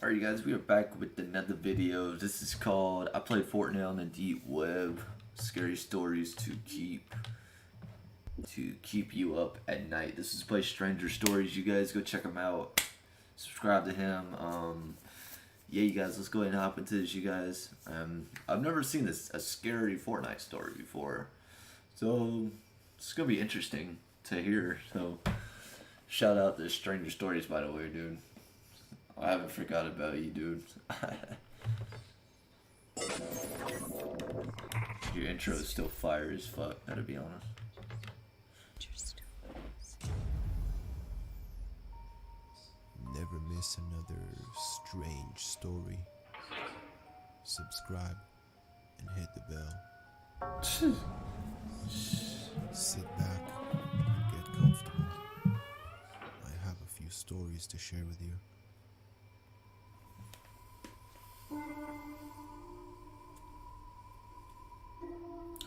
Alright, you guys, we are back with another video. This is called I Played Fortnite on the Deep Web. Scary stories to keep you up at night. This is by Stranger Stories. You guys go check him out. Subscribe to him. Yeah, you guys, let's go ahead and hop into this. You guys, I've never seen a scary Fortnite story before, so it's gonna be interesting to hear. So, shout out to Stranger Stories, by the way, dude. I haven't forgot about you, dude. Your intro is still fire as fuck, gotta be honest. Never miss another strange story. Subscribe and hit the bell. Sit back and get comfortable. I have a few stories to share with you.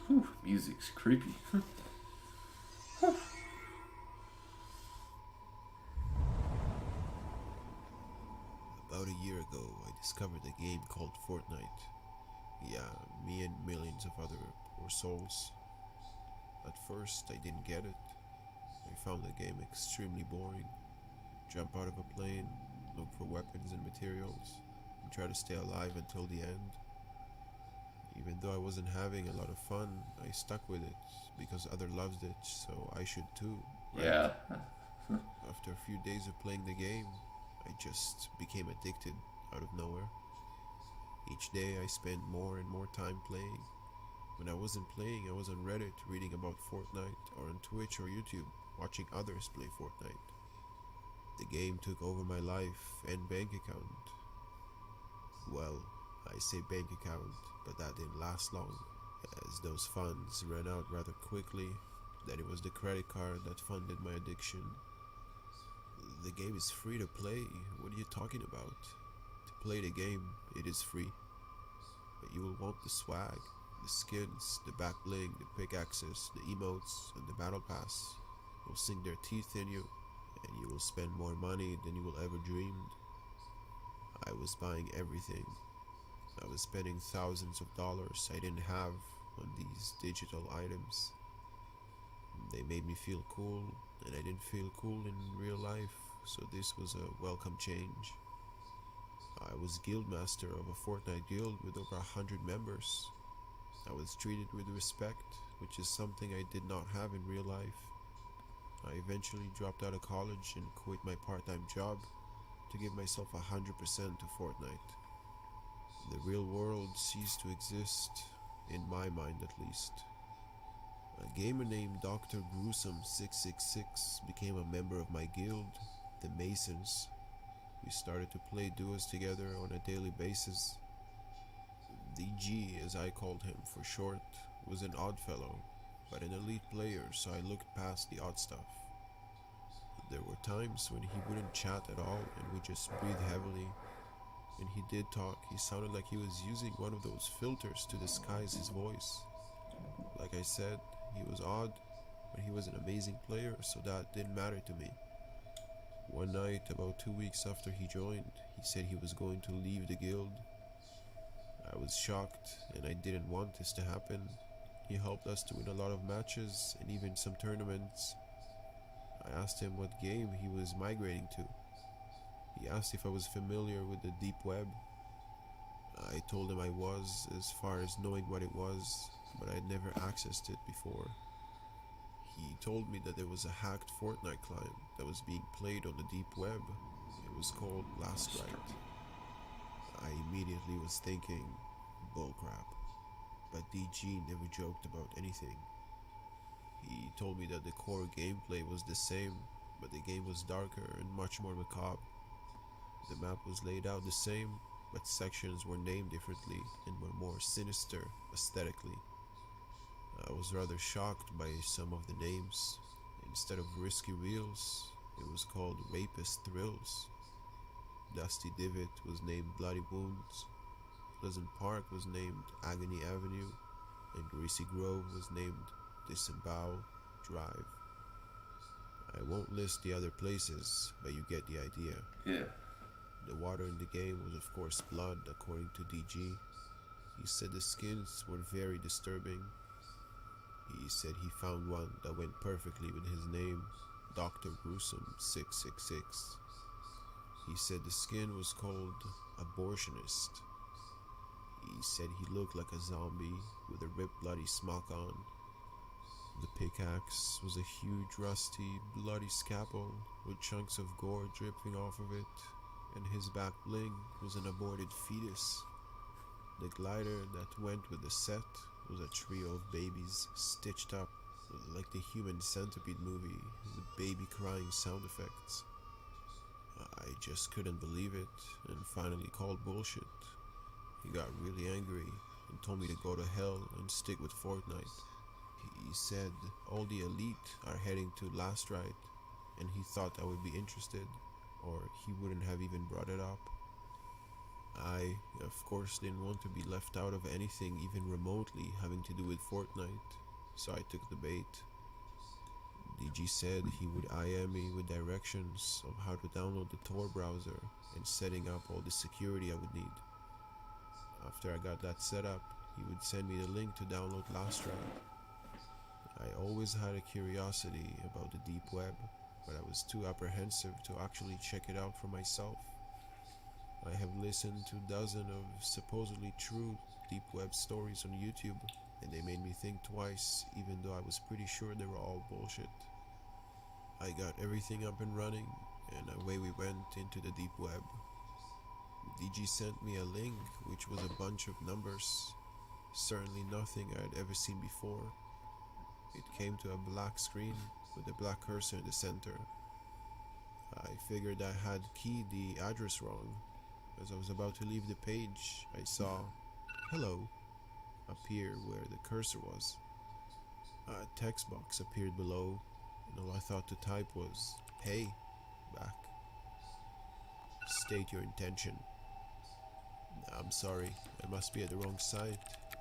Whew, music's creepy. About a year ago, I discovered a game called Fortnite. Yeah, me and millions of other poor souls. At first, I didn't get it. I found the game extremely boring. Jump out of a plane, look for weapons and materials, and try to stay alive until the end. Even though I wasn't having a lot of fun, I stuck with it because others loved it, so I should too, right? Yeah. After a few days of playing the game, I just became addicted out of nowhere. Each day I spent more and more time playing. When I wasn't playing, I was on Reddit reading about Fortnite, or on Twitch or YouTube watching others play Fortnite. The game took over my life and bank account. Well, I say bank account, but that didn't last long, as those funds ran out rather quickly. Then it was the credit card that funded my addiction. The game is free to play. What are you talking about? To play the game, it is free. But you will want the swag, the skins, the back bling, the pickaxes, the emotes, and the battle pass. Will sink their teeth in you, and you will spend more money than you will ever dreamed. I was buying everything. I was spending thousands of dollars I didn't have on these digital items. They made me feel cool, and I didn't feel cool in real life, so this was a welcome change. I was guildmaster of a Fortnite guild with over 100 members. I was treated with respect, which is something I did not have in real life. I eventually dropped out of college and quit my part-time job to give myself 100% to Fortnite. The real world ceased to exist, in my mind at least. A gamer named Dr. Gruesome 666 became a member of my guild, the Masons. We started to play duos together on a daily basis. DG, as I called him for short, was an odd fellow, but an elite player, so I looked past the odd stuff. There were times when he wouldn't chat at all and would just breathe heavily. When he did talk, he sounded like he was using one of those filters to disguise his voice. Like I said, he was odd, but he was an amazing player, so that didn't matter to me. One night, about 2 weeks after he joined, he said he was going to leave the guild. I was shocked, and I didn't want this to happen. He helped us to win a lot of matches, and even some tournaments. I asked him what game he was migrating to. He asked if I was familiar with the deep web. I told him I was, as far as knowing what it was, but I had never accessed it before. He told me that there was a hacked Fortnite client that was being played on the deep web. It was called Last Right. I immediately was thinking, bullcrap. But DG never joked about anything. He told me that the core gameplay was the same, but the game was darker and much more macabre. The map was laid out the same, but sections were named differently and were more sinister aesthetically. I was rather shocked by some of the names. Instead of Risky Wheels, it was called Rapist Thrills. Dusty Divot was named Bloody Wounds. Pleasant Park was named Agony Avenue, and Greasy Grove was named Disembowel Drive. I won't list the other places, but you get the idea. Yeah. The water in the game was of course blood, according to DG. He said the skins were very disturbing. He said he found one that went perfectly with his name, Dr. Gruesome 666. He said the skin was called Abortionist. He said he looked like a zombie with a ripped bloody smock on. The pickaxe was a huge rusty bloody scalpel with chunks of gore dripping off of it, and his back bling was an aborted fetus. The glider that went with the set was a trio of babies stitched up like the Human Centipede movie with baby crying sound effects. I just couldn't believe it and finally called bullshit. He got really angry and told me to go to hell and stick with Fortnite. He said all the elite are heading to Last Ride, and he thought I would be interested, or he wouldn't have even brought it up. I, of course, didn't want to be left out of anything even remotely having to do with Fortnite, so I took the bait. DG said he would IM me with directions of how to download the Tor browser and setting up all the security I would need. After I got that set up, he would send me the link to download Last Ride. I always had a curiosity about the deep web, but I was too apprehensive to actually check it out for myself. I have listened to dozens of supposedly true deep web stories on YouTube, and they made me think twice, even though I was pretty sure they were all bullshit. I got everything up and running, and away we went into the deep web. DG sent me a link which was a bunch of numbers, certainly nothing I had ever seen before. It came to a black screen with a black cursor in the center. I figured I had keyed the address wrong. As I was about to leave the page, I saw "Hello" appear where the cursor was. A text box appeared below, and all I thought to type was "Hey" back. State your intention. I'm sorry, I must be at the wrong site.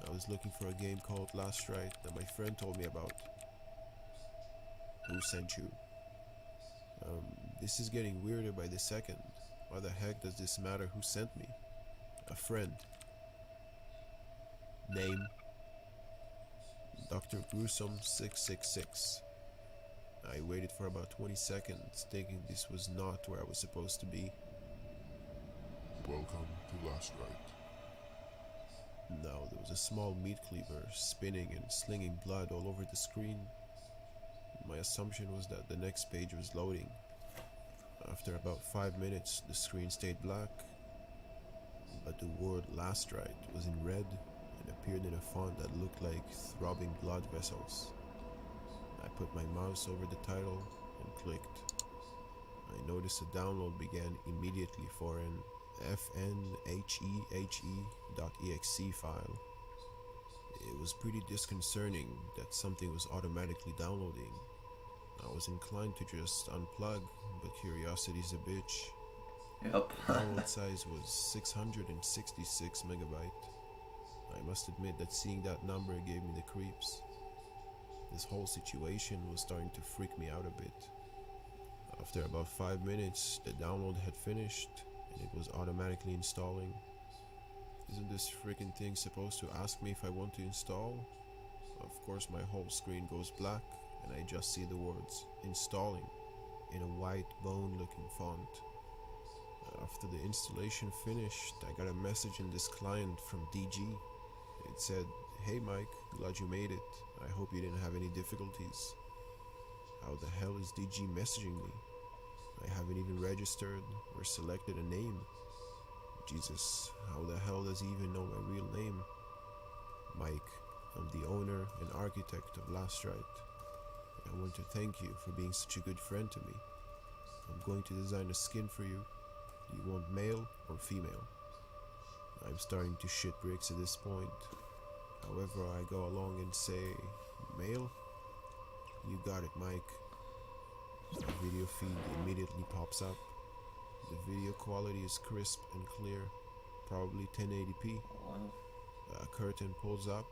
I was looking for a game called Last Ride that my friend told me about. Who sent you? This is getting weirder by the second. Why the heck does this matter who sent me? A friend. Name? Dr. Gruesome 666. I waited for about 20 seconds, thinking this was not where I was supposed to be. Welcome to Last Ride. Now there was a small meat cleaver spinning and slinging blood all over the screen. My assumption was that the next page was loading. After about 5 minutes, the screen stayed black, but the word Last Ride was in red and appeared in a font that looked like throbbing blood vessels. I put my mouse over the title and clicked. I noticed the download began immediately for an fnhehe.exe file. It was pretty disconcerting that something was automatically downloading. I was inclined to just unplug, but curiosity's a bitch. Yep. Download size was 666 megabyte. I must admit that seeing that number gave me the creeps. This whole situation was starting to freak me out a bit. After about 5 minutes, the download had finished, and it was automatically installing. Isn't this freaking thing supposed to ask me if I want to install? Of course, my whole screen goes black, and I just see the words "installing" in a white bone-looking font. After the installation finished, I got a message in this client from DG. It said, "Hey Mike, glad you made it. I hope you didn't have any difficulties." How the hell is DG messaging me? I haven't even registered or selected a name. Jesus, how the hell does he even know my real name? Mike, I'm the owner and architect of Last Ride. I want to thank you for being such a good friend to me. I'm going to design a skin for you. Do you want male or female? I'm starting to shit bricks at this point. However, I go along and say, male? You got it, Mike. A video feed immediately pops up. The video quality is crisp and clear, probably 1080p. Wow. A curtain pulls up,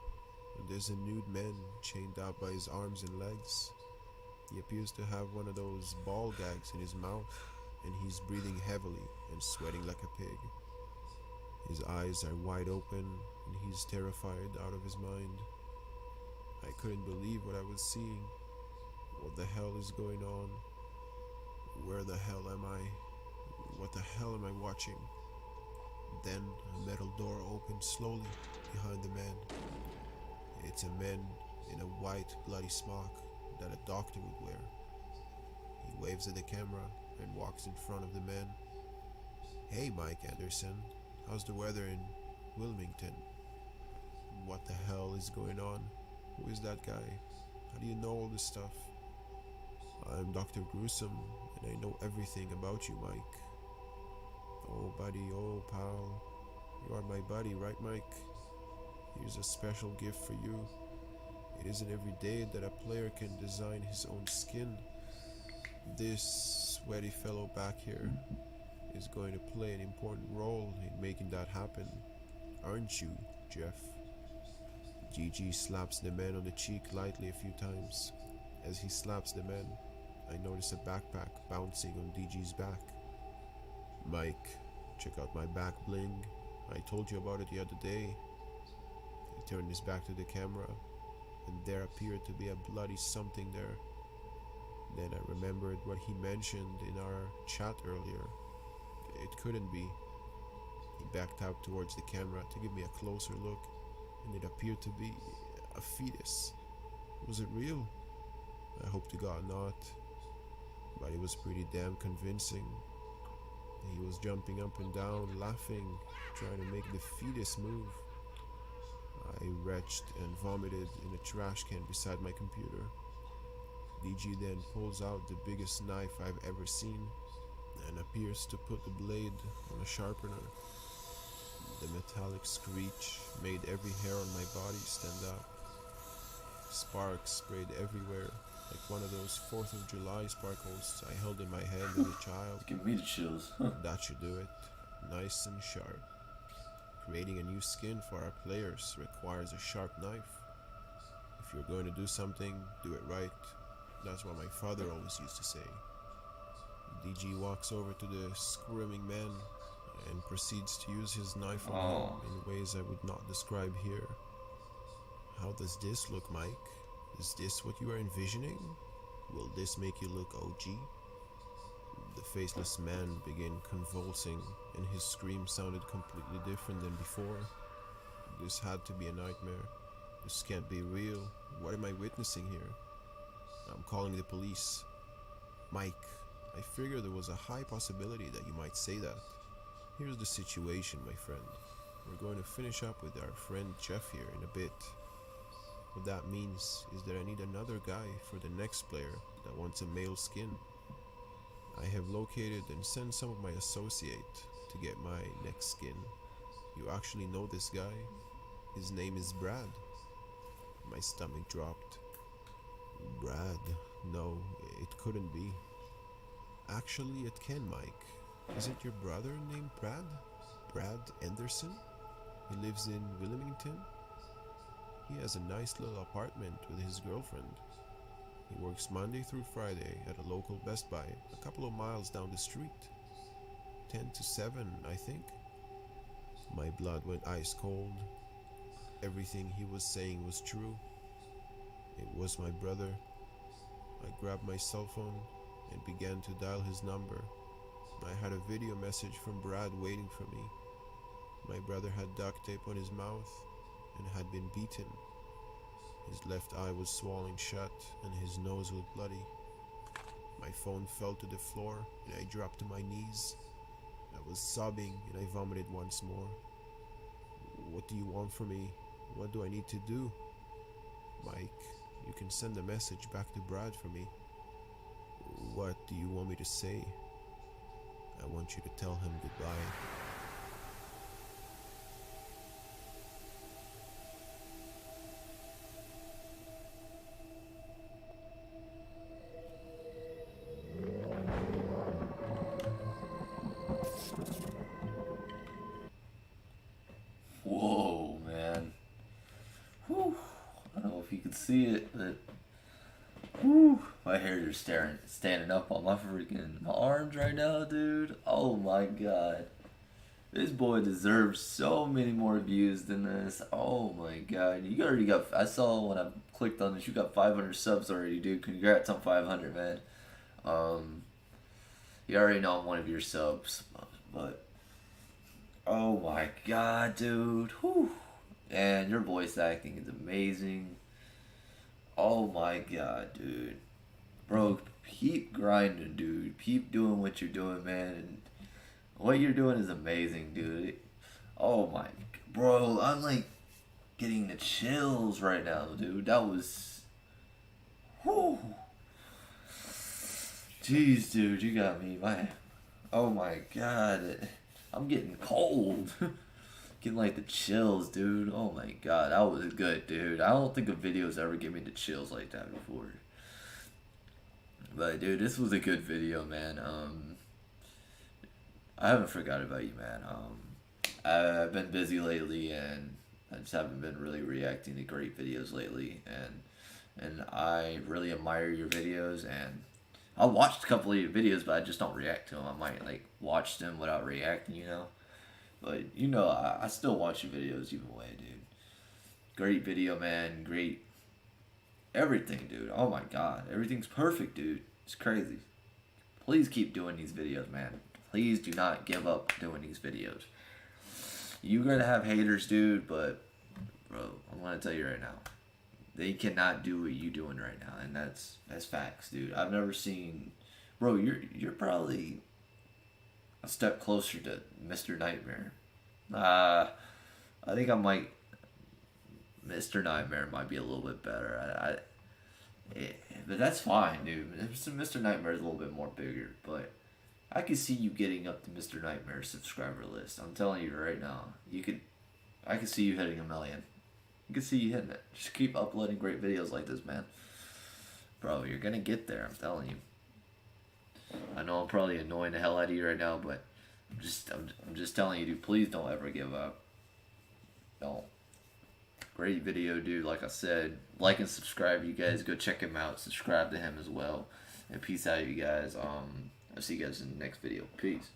and there's a nude man chained out by his arms and legs. He appears to have one of those ball gags in his mouth. and he's breathing heavily and sweating like a pig. His eyes are wide open, and he's terrified out of his mind. I couldn't believe what I was seeing. What the hell is going on? Where the hell am I? What the hell am I watching? Then a metal door opens slowly behind the man. It's a man in a white bloody smock that a doctor would wear. He waves at the camera and walks in front of the man. "Hey, Mike Anderson, how's the weather in Wilmington?" What the hell is going on? Who is that guy? How do you know all this stuff? "I'm Dr. Gruesome, and I know everything about you, Mike." "Oh, buddy, oh, pal. You are my buddy, right, Mike? Here's a special gift for you. It isn't every day that a player can design his own skin. This sweaty fellow back here is going to play an important role in making that happen. Aren't you, Jeff?" Gigi slaps the man on the cheek lightly a few times. As he slaps the man, I notice a backpack bouncing on DG's back. "Mike, check out my back bling. I told you about it the other day." He turned his back to the camera, and there appeared to be a bloody something there. Then I remembered what he mentioned in our chat earlier. It couldn't be. He backed up towards the camera to give me a closer look, and it appeared to be a fetus. Was it real? I hope to God not. But it was pretty damn convincing. He was jumping up and down, laughing, trying to make the fetus move. I retched and vomited in a trash can beside my computer. DG then pulls out the biggest knife I've ever seen and appears to put the blade on a sharpener. The metallic screech made every hair on my body stand up. Sparks sprayed everywhere, like one of those 4th of July sparkles I held in my hand as a child. Give me the chills. That should do it. Nice and sharp. Creating a new skin for our players requires a sharp knife. If you're going to do something, do it right. That's what my father always used to say. DG walks over to the squirming man and proceeds to use his knife on him in ways I would not describe here. "How does this look, Mike? Is this what you are envisioning? Will this make you look OG?" The faceless man began convulsing, and his scream sounded completely different than before. This had to be a nightmare. This can't be real. What am I witnessing here? I'm calling the police. "Mike, I figured there was a high possibility that you might say that. Here's the situation, my friend. We're going to finish up with our friend Jeff here in a bit. What that means is that I need another guy for the next player that wants a male skin. I have located and sent some of my associate to get my next skin. You actually know this guy? His name is Brad." My stomach dropped. Brad? No, it couldn't be. Actually, it can, Mike. Isn't your brother named Brad? Brad Anderson? He lives in Wilmington? He has a nice little apartment with his girlfriend. He works Monday through Friday at a local Best Buy a couple of miles down the street. 10 to 7, I think. My blood went ice cold. Everything he was saying was true. It was my brother. I grabbed my cell phone and began to dial his number. I had a video message from Brad waiting for me. My brother had duct tape on his mouth and had been beaten. His left eye was swollen shut and his nose was bloody. My phone fell to the floor and I dropped to my knees. I was sobbing and I vomited once more. "What do you want from me? What do I need to do?" "Mike, you can send a message back to Brad for me." "What do you want me to say?" "I want you to tell him goodbye." Whoa, man. Whew. I don't know if you could see it, but whew. My hairs are standing up on my freaking arms right now, dude. Oh my god. This boy deserves so many more views than this. Oh my god. You already got. I saw when I clicked on this, you got 500 subs already, dude. Congrats on 500, man. Um, you already know I'm one of your subs. But. Oh my god, dude. Whew. And your voice acting is amazing. Oh my god, dude. Bro, keep grinding, dude. Keep doing what you're doing, man. And what you're doing is amazing, dude. Oh my, bro, I'm like getting the chills right now, dude. That was, whew. Jeez, dude, you got me, man. Oh my god, I'm getting cold. Getting like the chills, dude. Oh my god, that was good, dude. I don't think a video's ever given me the chills like that before. But dude, this was a good video, man. I haven't forgot about you, man. I've been busy lately, and I just haven't been really reacting to great videos lately, and I really admire your videos. And I watched a couple of your videos, but I just don't react to them. I might like watch them without reacting, you know. But you know, I still watch your videos even way, dude. Great video, man. Great everything, dude. Oh my god, everything's perfect, dude. It's crazy. Please keep doing these videos, man. Please do not give up doing these videos. You're gonna have haters, dude, but bro, I'm gonna tell you right now, they cannot do what you doing right now, and that's facts, dude. I've never seen, bro. You're probably a step closer to Mr. Nightmare. I think I might. Mr. Nightmare might be a little bit better. But that's fine, dude. Mr. Nightmare is a little bit more bigger, but I could see you getting up to Mr. Nightmare's subscriber list. I'm telling you right now, I could see you hitting 1 million. I could see you hitting it. Just keep uploading great videos like this, man. Bro, you're gonna get there. I'm telling you. I know I'm probably annoying the hell out of you right now, but I'm just telling you, dude. Please don't ever give up. Don't. Great video, dude. Like I said, like and subscribe. You guys go check him out. Subscribe to him as well. And peace out, you guys. I'll see you guys in the next video. Peace.